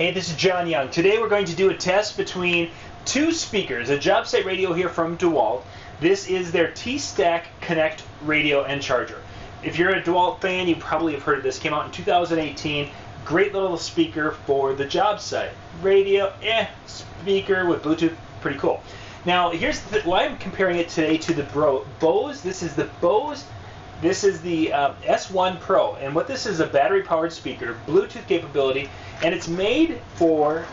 Hey, this is John Young. Today we're going to do a test between two speakers, a Jobsite radio here from DeWalt. This is their TStak Connect radio and charger. If you're a DeWalt fan, you probably have heard of this. Came out in 2018. Great little speaker for the job site. Radio, speaker with Bluetooth, pretty cool. Now, here's why I'm comparing it today to the Bose. This is the Bose. This is the S1 Pro, and what this is a battery-powered speaker, Bluetooth capability, and it's made for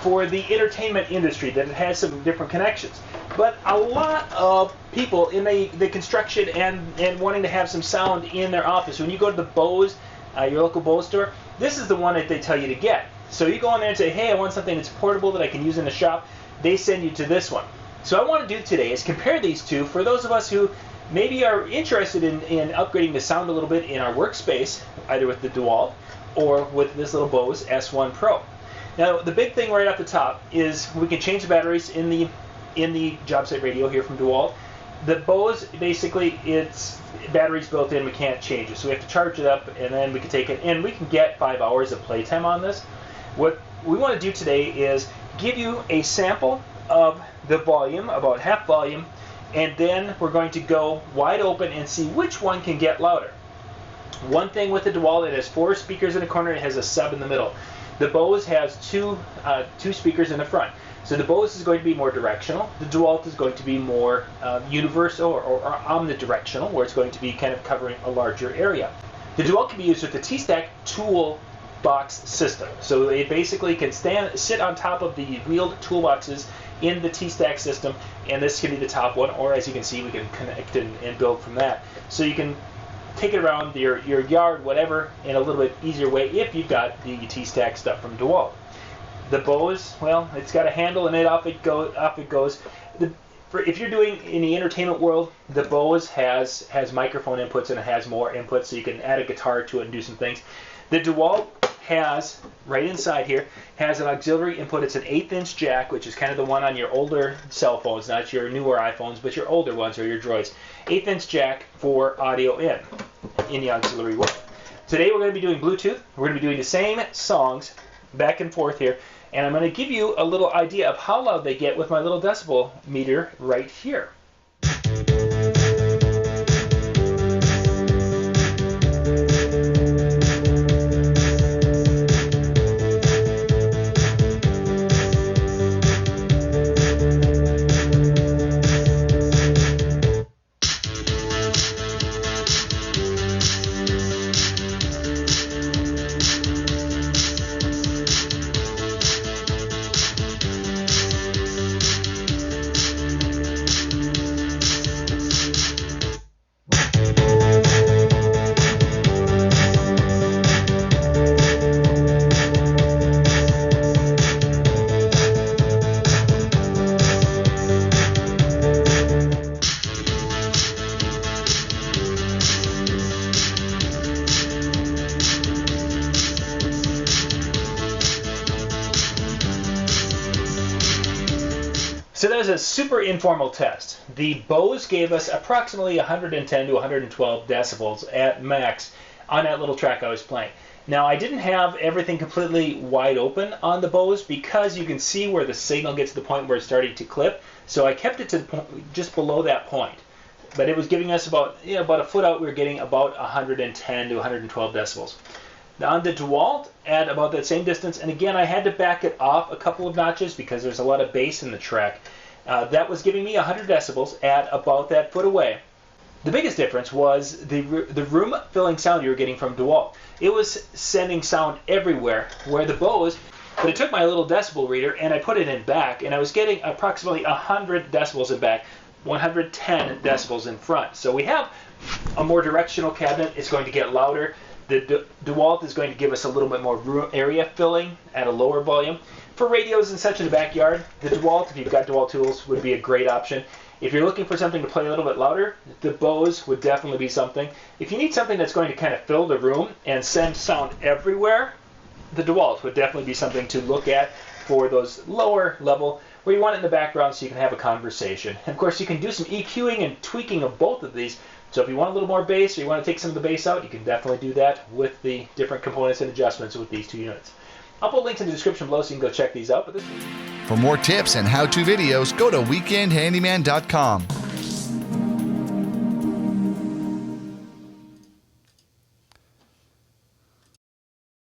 the entertainment industry, that it has some different connections. But a lot of people in the construction and wanting to have some sound in their office, when you go to the Bose, your local Bose store, this is the one that they tell you to get. So you go in there and say, hey, I want something that's portable that I can use in the shop. They send you to this one. So what I want to do today is compare these two for those of us who maybe are interested in upgrading the sound a little bit in our workspace, either with the DeWalt or with this little Bose S1 Pro. Now, the big thing right off the top is we can change the batteries in the Jobsite radio here from DeWalt. The Bose, basically, it's batteries built in, we can't change it. So we have to charge it up, and then we can take it, and we can get 5 hours of playtime on this. What we want to do today is give you a sample of the volume, about half volume, and then we're going to go wide open and see which one can get louder. One thing with the DeWalt, it has 4 speakers in the corner, it has a sub in the middle. The Bose has two speakers in the front. So the Bose is going to be more directional. The DeWalt is going to be more universal or omnidirectional, where it's going to be kind of covering a larger area. The DeWalt can be used with the TStak toolbox system. So it basically can sit on top of the wheeled toolboxes in the TStak system, and this can be the top one, or as you can see, we can connect and build from that. So you can take it around your yard, whatever, in a little bit easier way if you've got the TStak stuff from DeWalt. The Bose, well, it's got a handle and off it goes. If you're doing in the entertainment world, the Bose has microphone inputs and it has more inputs, so you can add a guitar to it and do some things. The DeWalt has, right inside here, has an auxiliary input. It's an 1/8" jack, which is kind of the one on your older cell phones, not your newer iPhones, but your older ones or your Droids. 1/8" jack for audio in the auxiliary world. Today we're going to be doing Bluetooth. We're going to be doing the same songs back and forth here, and I'm going to give you a little idea of how loud they get with my little decibel meter right here. So that was a super informal test. The Bose gave us approximately 110 to 112 decibels at max on that little track I was playing. Now, I didn't have everything completely wide open on the Bose because you can see where the signal gets to the point where it's starting to clip. So I kept it to the point just below that point. But it was giving us about a foot out, we were getting about 110 to 112 decibels. Now on the DeWalt, at about that same distance, and again I had to back it off a couple of notches because there's a lot of bass in the track. That was giving me 100 decibels at about that foot away. The biggest difference was the room-filling sound you were getting from DeWalt. It was sending sound everywhere, where the Bose, but I took my little decibel reader and I put it in back, and I was getting approximately 100 decibels in back, 110 decibels in front. So we have a more directional cabinet. It's going to get louder. The DeWalt is going to give us a little bit more room area filling at a lower volume. For radios and such in the backyard, the DeWalt, if you've got DeWalt tools, would be a great option. If you're looking for something to play a little bit louder, the Bose would definitely be something. If you need something that's going to kind of fill the room and send sound everywhere, the DeWalt would definitely be something to look at for those lower level where you want it in the background so you can have a conversation. And of course, you can do some EQing and tweaking of both of these. So if you want a little more bass or you want to take some of the bass out, you can definitely do that with the different components and adjustments with these two units. I'll put links in the description below so you can go check these out. But this For more tips and how-to videos, go to weekendhandyman.com.